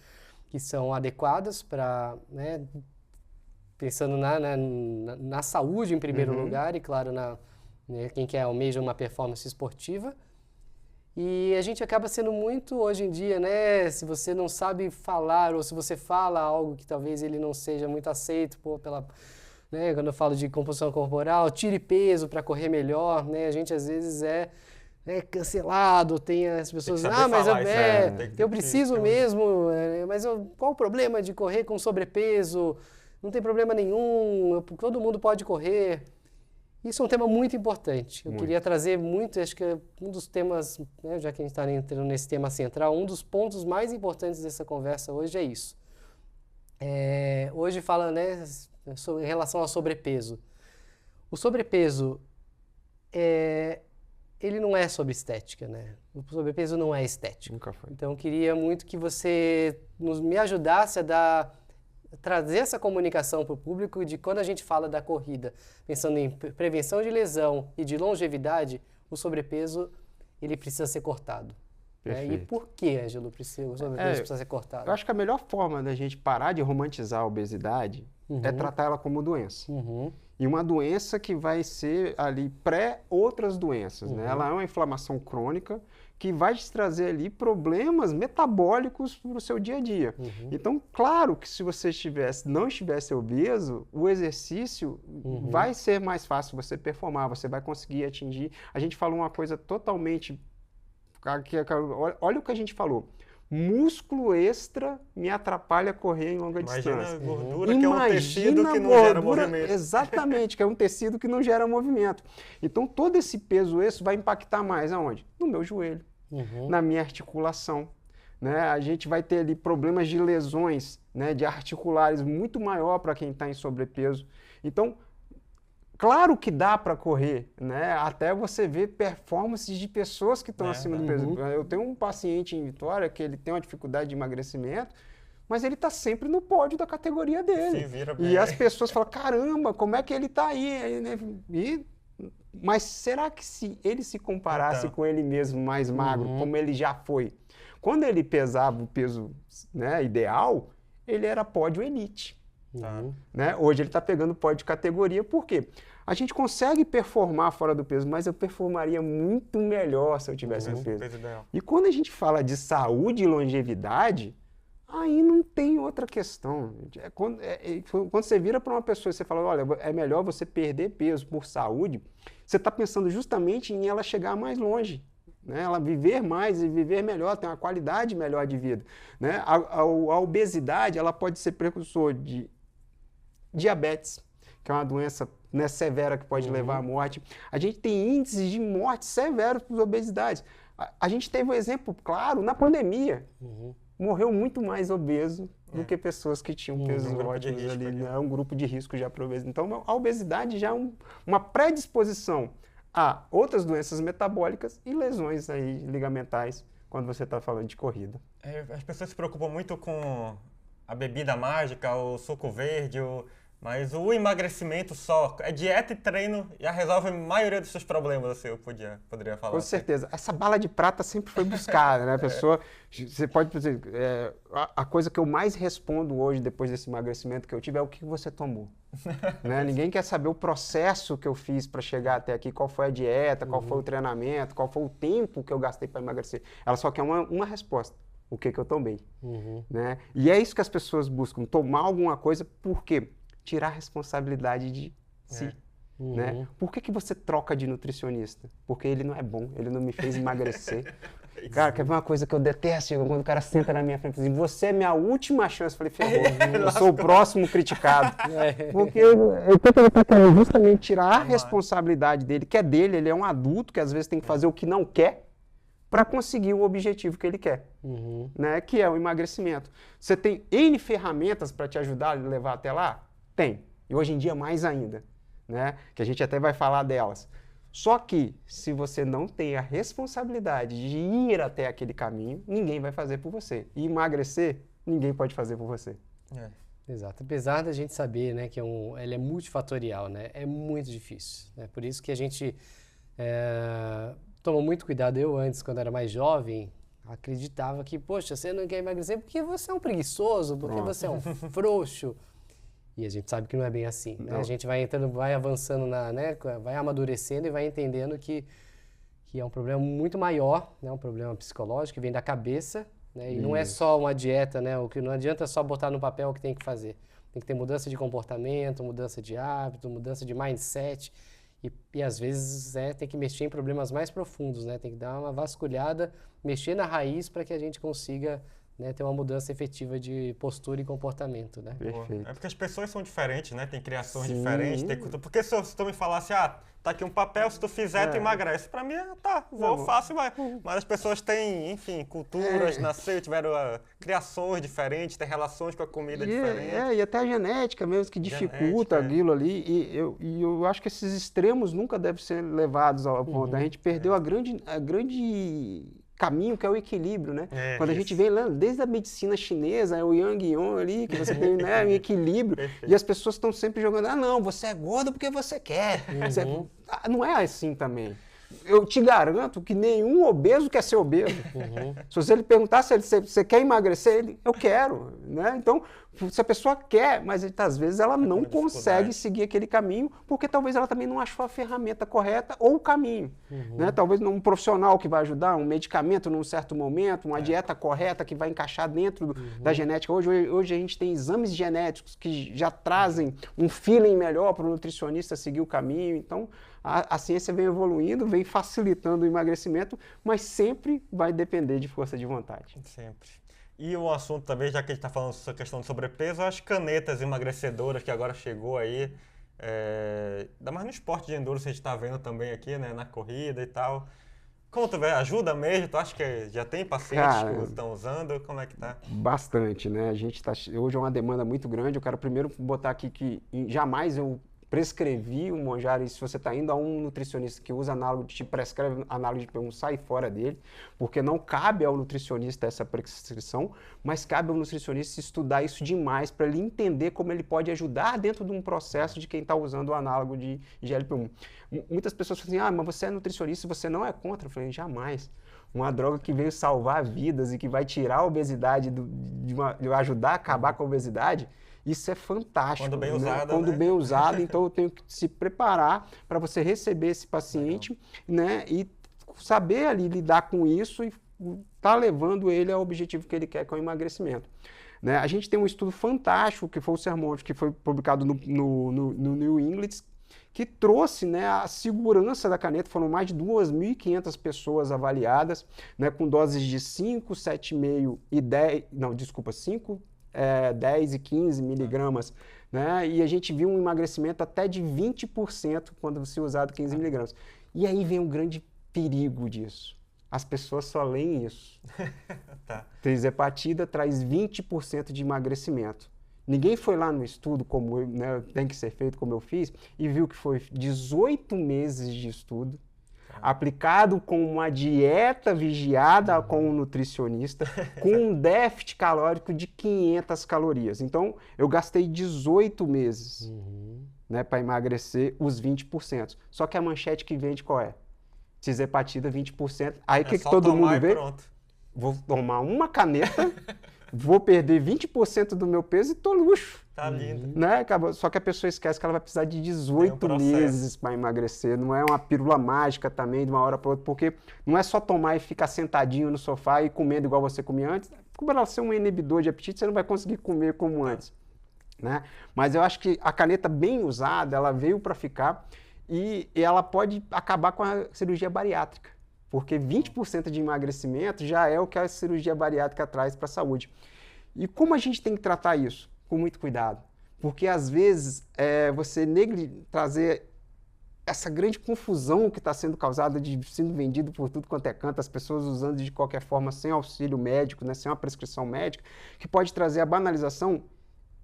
que são adequadas para, né, pensando na saúde em primeiro lugar e, claro, né, quem quer almeja uma performance esportiva. E a gente acaba sendo muito, hoje em dia, né, se você não sabe falar ou se você fala algo que talvez ele não seja muito aceito pela... Né, quando eu falo de composição corporal, tire peso para correr melhor, né? A gente às vezes é cancelado, tem as pessoas, mas eu preciso mesmo, mas qual o problema de correr com sobrepeso? Não tem problema nenhum, todo mundo pode correr. Isso é um tema muito importante. Eu queria trazer muito, acho que um dos temas, né, já que a gente está entrando nesse tema central, um dos pontos mais importantes dessa conversa hoje é isso. Hoje fala, né, em relação ao sobrepeso. O sobrepeso, ele não é sobre estética, né? O sobrepeso não é estético. Nunca foi. Então, eu queria muito que você me ajudasse a trazer essa comunicação para o público de quando a gente fala da corrida, pensando em prevenção de lesão e de longevidade, o sobrepeso, ele precisa ser cortado. E por que, Ângelo, o sobrepeso precisa ser cortado? Eu acho que a melhor forma da gente parar de romantizar a obesidade é tratar ela como doença. E uma doença que vai ser ali pré-outras doenças, né? Ela é uma inflamação crônica que vai te trazer ali problemas metabólicos para o seu dia a dia. Então, claro que se você não estivesse obeso, o exercício vai ser mais fácil você performar, você vai conseguir atingir. A gente falou uma coisa totalmente... Olha o que a gente falou. Músculo extra me atrapalha a correr em longa distância. Imagina a gordura, que é um tecido que não gera movimento. Exatamente, que é um tecido que não gera movimento. Então, todo esse peso extra vai impactar mais aonde? No meu joelho, na minha articulação. Né? A gente vai ter ali problemas de lesões, né, de articulares muito maior para quem está em sobrepeso. Então, claro que dá para correr, né? Até você ver performances de pessoas que estão acima do peso. Eu tenho um paciente em Vitória que ele tem uma dificuldade de emagrecimento, mas ele está sempre no pódio da categoria dele. Se vira bem. E as pessoas falam, caramba, como é que ele está aí? Mas será que se ele se comparasse com ele mesmo mais magro, como ele já foi, quando ele pesava o peso, né, ideal, ele era pódio elite. Né? Hoje ele está pegando pódio de categoria, por quê? A gente consegue performar fora do peso, mas eu performaria muito melhor se eu tivesse no peso. E quando a gente fala de saúde e longevidade, aí não tem outra questão. Quando você vira para uma pessoa e você fala, olha, é melhor você perder peso por saúde, você está pensando justamente em ela chegar mais longe, né? Ela viver mais e viver melhor, ter uma qualidade melhor de vida. Né? A obesidade ela pode ser precursor de diabetes, que é uma doença, né, severa que pode levar à morte. A gente tem índices de morte severos por obesidade. A gente teve um exemplo claro na pandemia. Morreu muito mais obeso do que pessoas que tinham pesos ótimos ali, né? Um grupo de risco já para obesidade. Então, a obesidade já é uma predisposição a outras doenças metabólicas e lesões aí ligamentais quando você está falando de corrida. As pessoas se preocupam muito com a bebida mágica, o suco verde, mas o emagrecimento só é dieta e treino já resolve a maioria dos seus problemas, assim, eu poderia falar. Com certeza. Essa bala de prata sempre foi buscada, né? A pessoa, você pode dizer, a coisa que eu mais respondo hoje, depois desse emagrecimento que eu tive, é o que você tomou. Né? Ninguém quer saber o processo que eu fiz para chegar até aqui, qual foi a dieta, qual foi o treinamento, qual foi o tempo que eu gastei para emagrecer. Ela só quer uma resposta. O que eu tomei. Né? E é isso que as pessoas buscam, tomar alguma coisa, por quê? Tirar a responsabilidade de si. Né? Por que você troca de nutricionista? Porque ele não é bom, ele não me fez emagrecer. Cara, quer ver uma coisa que eu detesto? Quando o cara senta na minha frente e diz, você é minha última chance. Eu falei, ferrou, eu sou o próximo criticado. Porque eu tô justamente tirar a responsabilidade dele, que é dele, ele é um adulto que às vezes tem que fazer o que não quer para conseguir o objetivo que ele quer, né? Que é o emagrecimento. Você tem N ferramentas para te ajudar a levar até lá? Tem. E hoje em dia mais ainda, né? Que a gente até vai falar delas. Só que, se você não tem a responsabilidade de ir até aquele caminho, ninguém vai fazer por você. E emagrecer, ninguém pode fazer por você. Exato. Apesar da gente saber, né, que ele é multifatorial, né? É muito difícil. Né? Por isso que a gente toma muito cuidado. Eu antes, quando era mais jovem, acreditava que, poxa, você não quer emagrecer porque você é um preguiçoso, porque você é um frouxo. E a gente sabe que não é bem assim. Né? A gente vai entrando, vai avançando, né? Vai amadurecendo e vai entendendo que é um problema muito maior, né? Um problema psicológico que vem da cabeça. Né? E não é só uma dieta, né? O que não adianta só botar no papel o que tem que fazer. Tem que ter mudança de comportamento, mudança de hábito, mudança de mindset. E às vezes tem que mexer em problemas mais profundos, né? Tem que dar uma vasculhada, mexer na raiz para que a gente consiga, né, ter uma mudança efetiva de postura e comportamento, né? Perfeito. É porque as pessoas são diferentes, né? Tem criações diferentes, tem cultura. Porque se tu me falasse, tá aqui um papel, se tu fizer, tu emagrece. Pra mim, faço e vai. Mas as pessoas têm, enfim, culturas, tiveram criações diferentes, têm relações com a comida diferentes. E até a genética mesmo, que dificulta aquilo ali. E eu acho que esses extremos nunca devem ser levados ao ponto. A gente perdeu a grande caminho, que é o equilíbrio, né? Quando a gente vem lá, desde a medicina chinesa, o Yang Yon ali, que você tem, né, um equilíbrio, e as pessoas estão sempre jogando, não, você é gordo porque você quer. Não é assim também. Eu te garanto que nenhum obeso quer ser obeso. Se você lhe perguntar se você quer emagrecer, eu quero. Né? Então, se a pessoa quer, mas às vezes ela não consegue seguir aquele caminho, porque talvez ela também não achou a ferramenta correta ou o caminho. Né? Talvez não um profissional que vai ajudar, um medicamento num certo momento, uma dieta correta que vai encaixar dentro da genética. Hoje a gente tem exames genéticos que já trazem um feeling melhor para o nutricionista seguir o caminho. Então, a ciência vem evoluindo, vem facilitando o emagrecimento, mas sempre vai depender de força de vontade. Sempre. E um assunto também, já que a gente está falando sobre essa questão de sobrepeso, as canetas emagrecedoras que agora chegou aí, ainda mais no esporte de endurance, a gente está vendo também aqui, né, na corrida e tal. Como tu vê, ajuda mesmo? Tu acha que já tem pacientes que estão usando? Como é que tá? Bastante, né? Hoje é uma demanda muito grande. Eu quero primeiro botar aqui que jamais eu prescrevi o Monjaro, e se você está indo a um nutricionista que usa análogo, te prescreve análogo de P1, sai fora dele, porque não cabe ao nutricionista essa prescrição, mas cabe ao nutricionista estudar isso demais para ele entender como ele pode ajudar dentro de um processo de quem está usando o análogo de GLP-1. Muitas pessoas falam assim, mas você é nutricionista e você não é contra. Eu falei, jamais. Uma droga que veio salvar vidas e que vai tirar a obesidade, de ajudar a acabar com a obesidade, Isso é fantástico. Quando bem né? usado, Quando né? bem usado, então eu tenho que se preparar para você receber esse paciente, né? E saber ali lidar com isso e tá levando ele ao objetivo que ele quer, que é o emagrecimento. Né? A gente tem um estudo fantástico, que foi o Sermonte, que foi publicado no New England, que trouxe, né, a segurança da caneta. Foram mais de 2.500 pessoas avaliadas, né, com doses de 5, 7,5 e 10, não, desculpa, 5, 10 e 15 miligramas, né, e a gente viu um emagrecimento até de 20% quando se usado 15 miligramas. E aí vem um grande perigo disso. As pessoas só leem isso. Tá. Trizepatida traz 20% de emagrecimento. Ninguém foi lá no estudo, como né, tem que ser feito como eu fiz, e viu que foi 18 meses de estudo, aplicado com uma dieta vigiada com um nutricionista, com um déficit calórico de 500 calorias. Então, eu gastei 18 meses né, para emagrecer os 20%. Só que a manchete que vende qual é? Trizepatida 20%. Aí o que todo mundo vê? Pronto. Vou tomar uma caneta, vou perder 20% do meu peso e tô luxo. Tá lindo. Né? Só que a pessoa esquece que ela vai precisar de 18 meses para emagrecer. Não é uma pílula mágica também de uma hora para outra, porque não é só tomar e ficar sentadinho no sofá e comendo igual você comia antes. Como ela ser um inibidor de apetite, você não vai conseguir comer como antes. Né? Mas eu acho que a caneta bem usada, ela veio para ficar e ela pode acabar com a cirurgia bariátrica. Porque 20% de emagrecimento já é o que a cirurgia bariátrica traz para a saúde. E como a gente tem que tratar isso? Com muito cuidado. Porque às vezes você trazer essa grande confusão que está sendo causada de sendo vendido por tudo quanto é canto, as pessoas usando de qualquer forma sem auxílio médico, né, sem uma prescrição médica, que pode trazer a banalização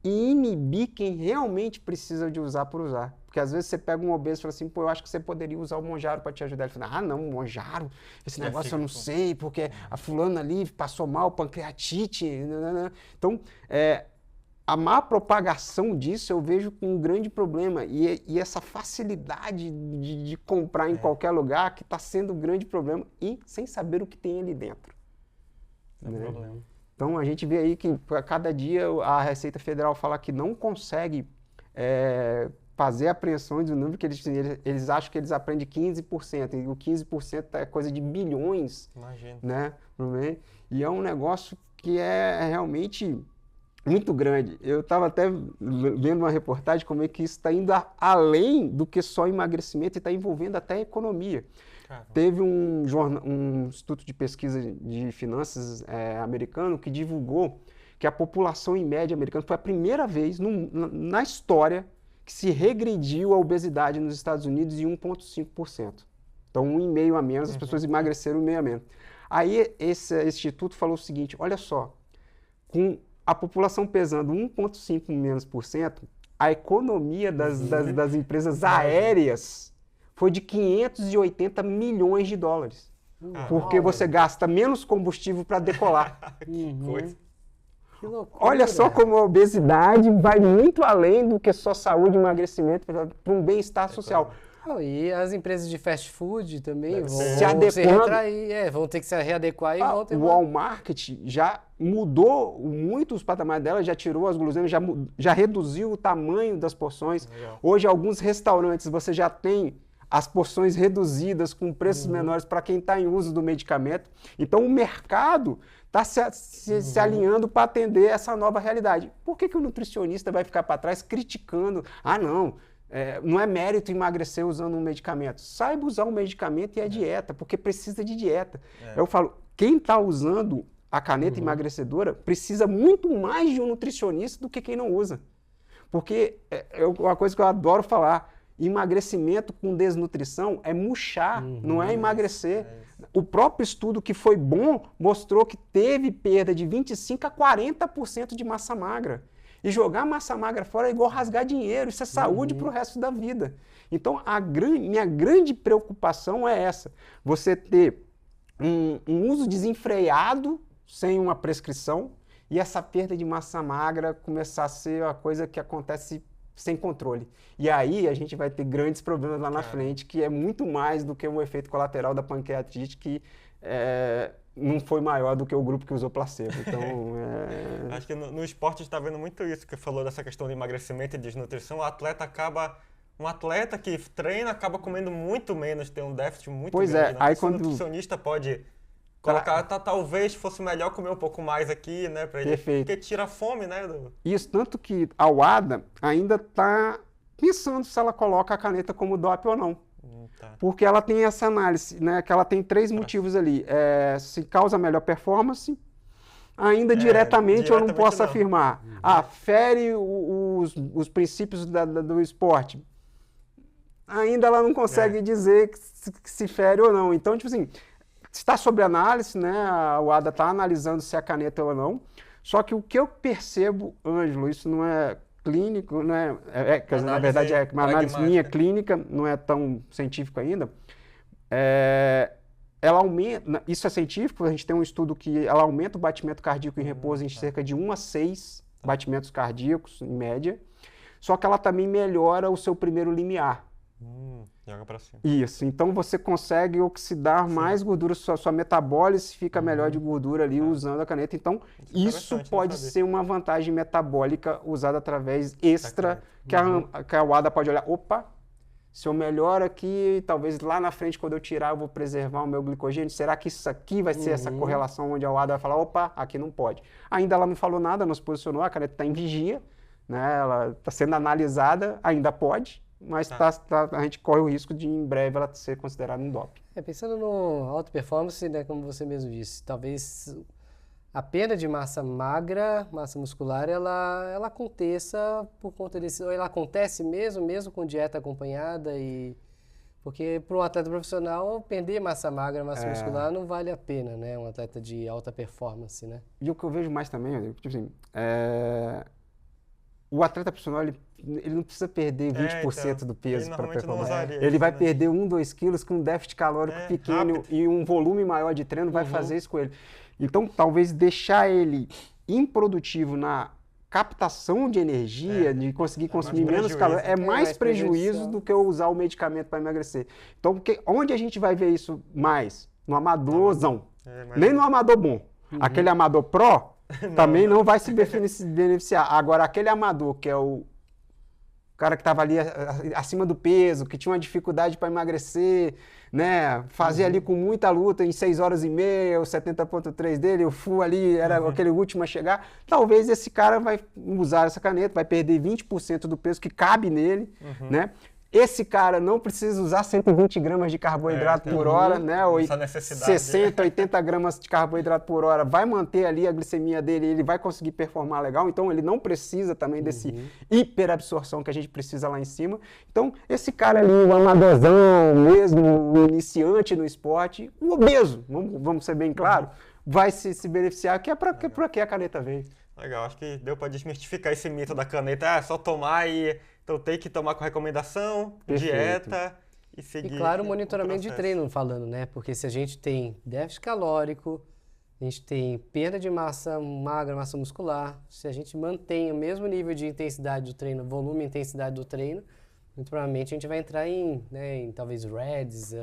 e inibir quem realmente precisa de usar por usar. Porque às vezes você pega um obeso e fala assim, pô, eu acho que você poderia usar o Monjaro para te ajudar. Ele fala, não, Monjaro, esse negócio eu não sei, porque a fulana ali passou mal, pancreatite. Então, a má propagação disso eu vejo com um grande problema. E essa facilidade de comprar em qualquer lugar que está sendo um grande problema e sem saber o que tem ali dentro. É um problema. Então, a gente vê aí que a cada dia a Receita Federal fala que não consegue fazer apreensões do número que eles acham que eles aprendem 15%, e o 15% é coisa de bilhões. Imagina. Né? E é um negócio que é realmente muito grande. Eu estava até vendo uma reportagem como é que isso está indo além do que só emagrecimento e está envolvendo até a economia. Teve um instituto de pesquisa de finanças americano que divulgou que a população em média americana foi a primeira vez na história que se regrediu a obesidade nos Estados Unidos em 1,5%. Então, 1,5% a menos, as pessoas emagreceram 1,5% a menos. Aí, esse instituto falou o seguinte, olha só, com a população pesando 1,5% menos por cento, a economia das empresas aéreas foi de 580 milhões de dólares. Porque você gasta menos combustível para decolar. Que coisa. Que loucura. Olha só como a obesidade vai muito além do que só saúde e emagrecimento para um bem-estar social. E as empresas de fast food também vão se retrair, vão ter que se readequar e vão ter o Walmart já mudou muito os patamares dela, já tirou as guloseimas, já reduziu o tamanho das porções. Legal. Hoje, alguns restaurantes, você já tem as porções reduzidas com preços menores para quem está em uso do medicamento. Então, o mercado está se alinhando para atender essa nova realidade. Por que o nutricionista vai ficar para trás criticando? Não é mérito emagrecer usando um medicamento. Saiba usar um medicamento e a dieta, porque precisa de dieta. Eu falo, quem está usando a caneta emagrecedora precisa muito mais de um nutricionista do que quem não usa. Porque uma coisa que eu adoro falar, emagrecimento com desnutrição é murchar, não é emagrecer. O próprio estudo que foi bom mostrou que teve perda de 25% a 40% de massa magra. E jogar massa magra fora é igual rasgar dinheiro, isso é saúde para o resto da vida. Então, minha grande preocupação é essa, você ter um uso desenfreado, sem uma prescrição, e essa perda de massa magra começar a ser uma coisa que acontece sem controle. E aí a gente vai ter grandes problemas lá na frente, que é muito mais do que um efeito colateral da pancreatite, que não foi maior do que o grupo que usou placebo. Então, Acho que no esporte a gente está vendo muito isso, que falou dessa questão de emagrecimento e desnutrição. Um atleta que treina acaba comendo muito menos, tem um déficit muito grande. Né? Aí o nutricionista pode colocar, talvez fosse melhor comer um pouco mais aqui, né? Pra ele, porque tira a fome, né? Isso, tanto que a WADA ainda está pensando se ela coloca a caneta como DOP ou não. Tá. Porque ela tem essa análise, né? Que ela tem 3 motivos ali. Se causa melhor performance, ainda diretamente eu não posso afirmar. Fere os princípios do esporte. Ainda ela não consegue dizer que se fere ou não. Então, tipo assim, está sob análise, né? A WADA está analisando se é caneta ou não. Só que o que eu percebo, Ângelo, isso não é clínico, né? Na verdade é uma análise minha clínica, não é tão científico ainda. Ela aumenta, isso é científico, a gente tem um estudo que ela aumenta o batimento cardíaco em repouso em cerca de 1 a 6 batimentos cardíacos, em média. Só que ela também melhora o seu primeiro limiar. Joga pra cima. Isso, então você consegue oxidar mais gordura, sua metabólise fica melhor de gordura ali usando a caneta. Então, isso pode ser uma vantagem metabólica usada através extra, que a WADA pode olhar, opa, se eu melhoro aqui, talvez lá na frente, quando eu tirar, eu vou preservar o meu glicogênio. Será que isso aqui vai ser essa correlação onde a WADA vai falar, opa, aqui não pode. Ainda ela não falou nada, não se posicionou, a caneta está em vigia, né? Ela está sendo analisada, ainda pode. Mas a gente corre o risco de, em breve, ela ser considerada um DOP. Pensando no alta performance, né, como você mesmo disse, talvez a perda de massa magra, massa muscular, ela aconteça por conta desse... Ou ela acontece mesmo com dieta acompanhada e... Porque para um atleta profissional, perder massa magra, massa muscular não vale a pena, né? Um atleta de alta performance, né? E o que eu vejo mais também, tipo assim, o atleta profissional, ele não precisa perder 20% do peso para performar. Ele vai perder 1, 2 quilos com um déficit calórico pequeno rápido. E um volume maior de treino vai fazer isso com ele. Então, talvez deixar ele improdutivo na captação de energia, de conseguir consumir menos calorias, é mais prejuízo do que eu usar o medicamento para emagrecer. Então, onde a gente vai ver isso mais? No amadorzão. Nem no amador bom. Aquele amador pró também não vai se beneficiar. Agora, aquele amador que é o cara que estava ali acima do peso, que tinha uma dificuldade para emagrecer, né? Fazia ali com muita luta, em 6 horas e meia, o 70.3 dele, o full ali era aquele último a chegar. Talvez esse cara vai usar essa caneta, vai perder 20% do peso que cabe nele, né? Esse cara não precisa usar 120 gramas de carboidrato por hora, né? Ou 60, 80 gramas de carboidrato por hora. Vai manter ali a glicemia dele, ele vai conseguir performar legal. Então, ele não precisa também desse hiperabsorção que a gente precisa lá em cima. Então, esse cara ali, o amadorzão mesmo, o iniciante no esporte, o obeso, vamos ser bem claros, vai se beneficiar, que é para que a caneta veio. Legal, acho que deu para desmistificar esse mito da caneta. É só tomar e... Então tem que tomar com recomendação, dieta e seguir. E claro, o monitoramento de treino falando, né? Porque se a gente tem déficit calórico, a gente tem perda de massa magra, massa muscular, se a gente mantém o mesmo nível de intensidade do treino, volume e intensidade do treino, muito provavelmente a gente vai entrar em talvez REDs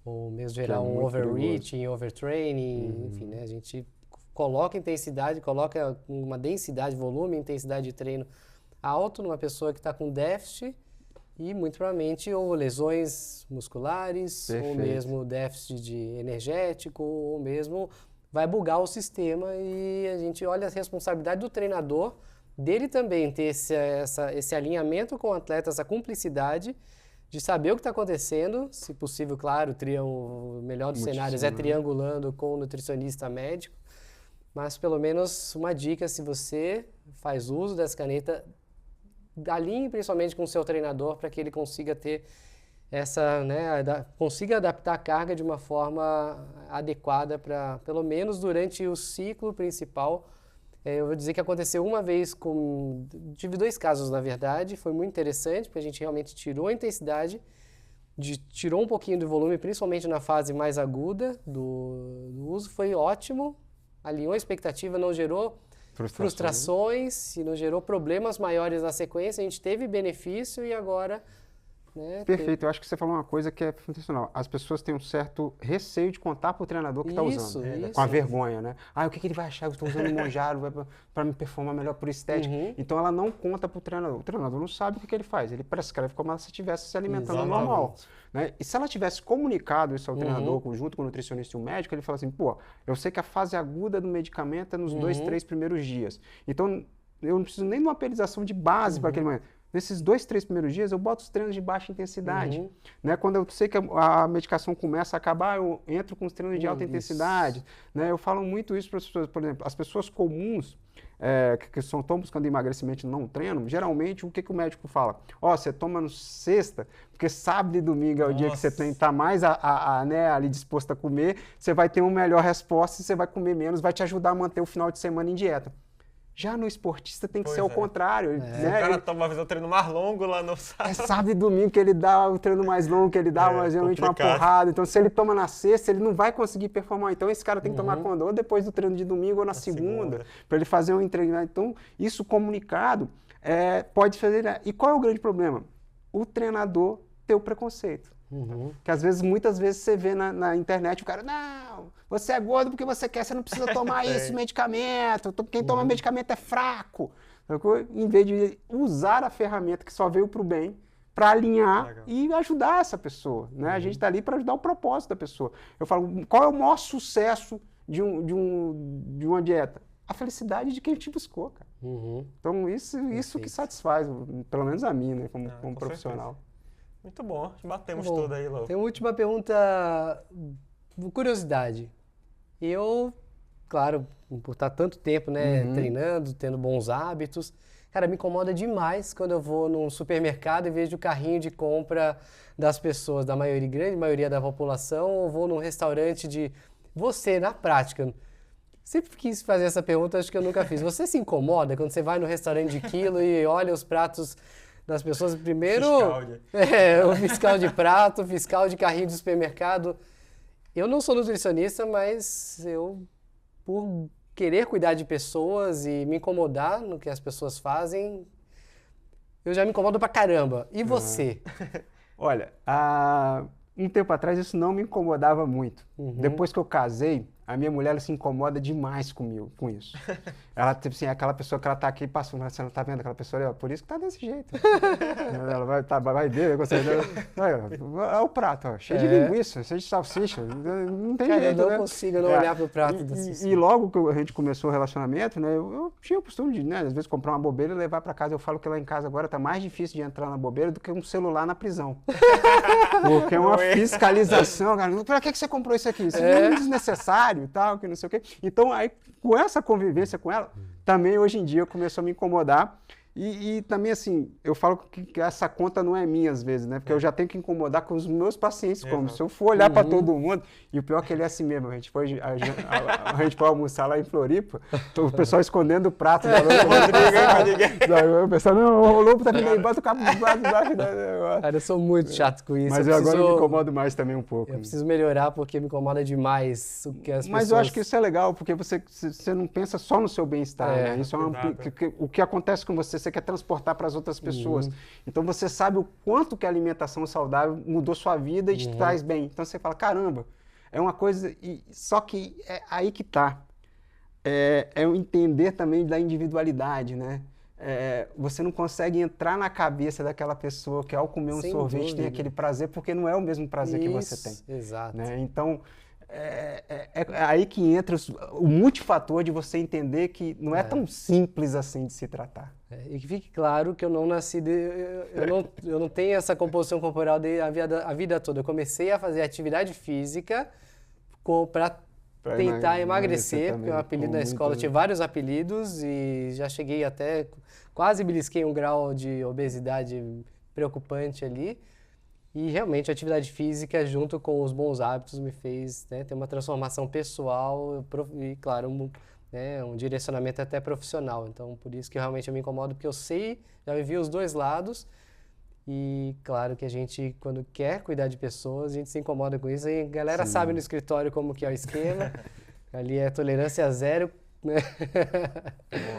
ou mesmo gerar um overreaching, overtraining, enfim, né? A gente coloca intensidade, coloca uma densidade, volume e intensidade de treino alto numa pessoa que está com déficit e muito provavelmente ou lesões musculares, ou mesmo déficit de energético, ou mesmo vai bugar o sistema e a gente olha a responsabilidade do treinador, dele também ter esse alinhamento com o atleta, essa cumplicidade de saber o que está acontecendo, se possível, claro, o melhor dos cenários é triangulando com o nutricionista médico, mas pelo menos uma dica, se você faz uso dessa caneta, alinhe principalmente com o seu treinador para que ele consiga ter consiga adaptar a carga de uma forma adequada para, pelo menos durante o ciclo principal. Eu vou dizer que aconteceu uma vez tive 2 casos na verdade, foi muito interessante, porque a gente realmente tirou a intensidade, tirou um pouquinho do volume, principalmente na fase mais aguda do uso, foi ótimo, alinhou a expectativa, não gerou frustrações e não gerou problemas maiores na sequência, a gente teve benefício e agora né? Perfeito, eu acho que você falou uma coisa que é funcional. As pessoas têm um certo receio de contar para o treinador que está usando, com a vergonha, né? O que ele vai achar? Eu estou usando o Monjaro para me performar melhor por estética. Então ela não conta para o treinador. O treinador não sabe o que ele faz, ele prescreve como se estivesse se alimentando normal. Né? E se ela tivesse comunicado isso ao treinador, junto com o nutricionista e o médico, ele fala assim, pô, eu sei que a fase aguda do medicamento é nos 2, 3 primeiros dias. Então, eu não preciso nem de uma periodização de base para aquele momento. Nesses 2, 3 primeiros dias, eu boto os treinos de baixa intensidade. Né? Quando eu sei que a medicação começa a acabar, eu entro com os treinos de alta intensidade. Né? Eu falo muito isso para as pessoas. Por exemplo, as pessoas comuns que estão buscando emagrecimento e não treinam, geralmente, o que o médico fala? Você toma no sexta, porque sábado e domingo é o dia que você está mais né, ali disposto a comer, você vai ter uma melhor resposta, você vai comer menos, vai te ajudar a manter o final de semana em dieta. Já no esportista tem que ser o contrário. Né? O cara toma o treino mais longo lá no sábado. É sábado e domingo que ele dá o treino mais longo, que ele dá geralmente uma porrada. Então, se ele toma na sexta, ele não vai conseguir performar. Então, esse cara tem que tomar quando? Ou depois do treino de domingo ou na segunda. Para ele fazer um treinamento. Então, isso comunicado pode fazer... E qual é o grande problema? O treinador ter o preconceito. Que às vezes, muitas vezes você vê na internet o cara, não, você é gordo porque você quer, você não precisa tomar esse medicamento, quem toma medicamento é fraco. Em vez de usar a ferramenta que só veio para o bem, para alinhar e ajudar essa pessoa. Né? A gente está ali para ajudar o propósito da pessoa. Eu falo, qual é o maior sucesso de uma dieta? A felicidade de quem te buscou, cara. Então, isso que satisfaz, pelo menos a mim, né, como profissional. Certeza. Muito bom, batemos tudo aí, Lô. Tem uma última pergunta, curiosidade. Eu, claro, por estar tanto tempo, né, treinando, tendo bons hábitos, cara, me incomoda demais quando eu vou num supermercado e vejo o carrinho de compra das pessoas, da maioria, grande maioria da população, ou vou num restaurante de... Você, na prática, sempre quis fazer essa pergunta, acho que eu nunca fiz. Você se incomoda quando você vai no restaurante de quilo e olha os pratos das pessoas? Primeiro, o fiscal de prato, fiscal de carrinho de supermercado. Eu não sou nutricionista, mas eu, por querer cuidar de pessoas e me incomodar no que as pessoas fazem, eu já me incomodo pra caramba. E você? Olha, um tempo atrás isso não me incomodava muito. Depois que eu casei, a minha mulher ela se incomoda demais comigo, com isso. Ela, tipo assim, é aquela pessoa que ela tá aqui passando, você não tá vendo aquela pessoa, por isso que tá desse jeito. Ela vai ver, olha o prato, cheio de linguiça, cheio de salsicha, não tem jeito, eu não consigo não olhar pro prato. E logo que a gente começou o relacionamento, né, eu tinha o costume de, né, às vezes comprar uma bobeira e levar pra casa. Eu falo que lá em casa agora tá mais difícil de entrar na bobeira do que um celular na prisão. Porque é uma fiscalização, cara. Pra que você comprou isso aqui? Isso é desnecessário e tal, que não sei o quê. Então, aí, com essa convivência com ela, também hoje em dia começou a me incomodar. E também, assim, eu falo que essa conta não é minha às vezes, né? Porque eu já tenho que incomodar com os meus pacientes, como se eu for olhar para todo mundo. E o pior é que ele é assim mesmo. A gente foi almoçar lá em Floripa, o pessoal escondendo o prato. O pessoal, não, o Lobo tá vindo aí, bota o cabo debaixo do negócio. Cara, eu sou muito chato com isso. Mas agora eu me incomodo mais também um pouco. Eu preciso melhorar porque me incomoda demais o que as pessoas... Mas eu acho que isso é legal, porque você não pensa só no seu bem-estar, né? Isso o que acontece com você quer transportar para as outras pessoas. Então você sabe o quanto que a alimentação saudável mudou sua vida e te traz bem. Então você fala, caramba, é uma coisa... Só que é aí que tá. É o entender também da individualidade, né? Você não consegue entrar na cabeça daquela pessoa que ao comer um sorvete tem aquele prazer, porque não é o mesmo prazer que você tem. Exato. Né? Então, é aí que entra o multifator de você entender que não é tão simples assim de se tratar. E que fique claro que eu não nasci... eu não tenho essa composição corporal a vida toda. Eu comecei a fazer atividade física para tentar emagrecer, porque o apelido na escola tinha vários apelidos e já cheguei até... Quase belisquei um grau de obesidade preocupante ali. E realmente a atividade física, junto com os bons hábitos, me fez, né, ter uma transformação pessoal e, claro, um direcionamento até profissional. Então, por isso que realmente eu me incomodo, porque eu sei, já vivi os dois lados. E, claro, que a gente, quando quer cuidar de pessoas, a gente se incomoda com isso. E a galera sabe no escritório como que é o esquema. Ali é tolerância zero. Né?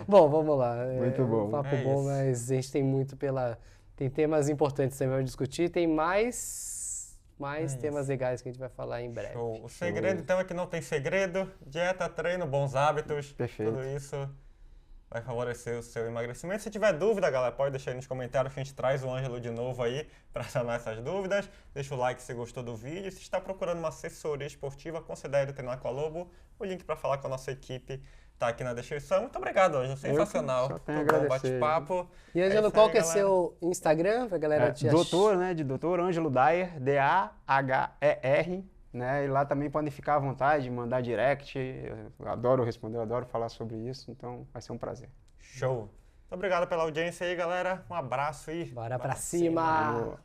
Bom, vamos lá. Muito bom. Um papo bom, mas a gente tem muito Tem temas importantes também para discutir, tem mais temas legais que a gente vai falar em breve. Show. O segredo, então, é que não tem segredo. Dieta, treino, bons hábitos. Perfeito. Tudo isso vai favorecer o seu emagrecimento. Se tiver dúvida, galera, pode deixar aí nos comentários que a gente traz o Ângelo de novo aí para sanar essas dúvidas. Deixa o like se gostou do vídeo. Se está procurando uma assessoria esportiva, considere treinar com a Lobo. O link para falar com a nossa equipe tá aqui na descrição. Muito obrigado, Ângelo. Sensacional. Só tenho a Muito bom agradecer. bate-papo. E Ângelo, qual que é galera. seu Instagram pra galera te achar? Doutor, né? De Doutor Ângelo Daher, D-A-H-E-R, né? E lá também podem ficar à vontade, mandar direct. Eu adoro responder, eu adoro falar sobre isso, então vai ser um prazer. Show. Muito obrigado pela audiência aí, galera. Um abraço e Bora pra cima! Valeu.